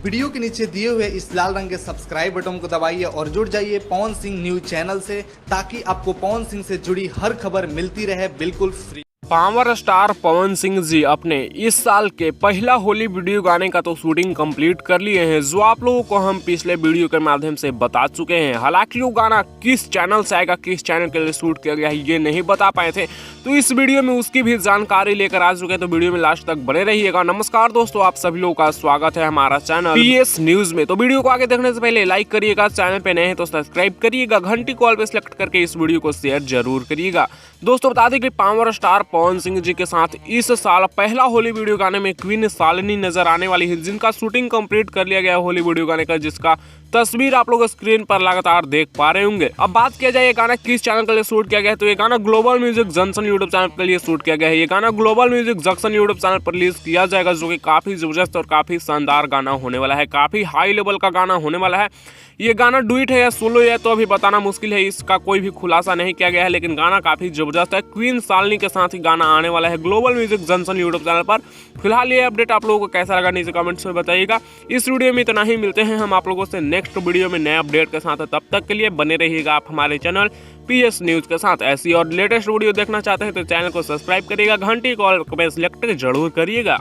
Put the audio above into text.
Video के नीचे दिए हुए इस लाल रंग के सब्सक्राइब बटन को दबाइए और जुड़ जाइए पवन सिंह न्यूज चैनल से, ताकि आपको पवन सिंह से जुड़ी हर खबर मिलती रहे बिल्कुल free. Power star Pawan Singh ji अपने इस साल के पहला होली वीडियो गाने का तो शूटिंग कंप्लीट कर लिए हैं, जो आप लोगों को हम पिछले वीडियो के माध्यम से बता चुके हैं। हालांकि वो गाना किस चैनल से आएगा, किस चैनल के लिए शूट किया गया है, ये नहीं बता पाए थे, तो इस वीडियो में उसकी भी जानकारी लेकर आ चुके हैं। तो वीडियो में लास्ट तक बने रहिएगा। नमस्कार दोस्तों, आप सभी लोगों का स्वागत है हमारा चैनल PS न्यूज में। तो वीडियो को आगे देखने से पहले लाइक करिएगा, चैनल पे नए हैं तो सब्सक्राइब करिएगा, घंटी कॉल पे सिलेक्ट करके इस वीडियो को शेयर जरूर करिएगा। दोस्तों बता दें कि पावर स्टार पवन सिंह जी के साथ इस साल पहला होली वीडियो गाने में क्वीन शालिनी नजर आने वाली है, जिनका शूटिंग कंप्लीट कर लिया गया है होली वीडियो गाने का, जिसका तस्वीर आप लोग स्क्रीन पर लगातार देख पा रहे होंगे। अब बात किया जाए ये गाना किस चैनल के लिए शूट किया गया है, तो ये गाना global music junction YouTube channel के लिए शूट किया गया है। ये गाना global music junction YouTube channel पर रिलीज किया जाएगा, जो कि काफी जबरदस्त और काफी शानदार गाना होने वाला है, काफी हाई लेवल का गाना होने वाला है। ये गाना डुइट है या सोलो है तो अभी बताना मुश्किल है, इसका कोई भी खुलासा नहीं किया गया है, लेकिन गाना काफी जबरदस्त है। क्वीन शालिनी के साथ ही गाना आने वाला है global music junction YouTube channel पर। फिलहाल ये अपडेट आप लोगों को कैसा लगा नीचे कमेंट्स में बताइएगा। इस वीडियो में इतना ही, मिलते हैं हम आप लोगों से नेक्स्ट वीडियो में नए अपडेट के साथ। तब तक के लिए बने रहिएगा आप हमारे चैनल PS न्यूज के साथ। ऐसी और लेटेस्ट वीडियो देखना चाहते हैं तो चैनल को सब्सक्राइब करिएगा, घंटी कॉल पे सिलेक्ट जरूर करिएगा।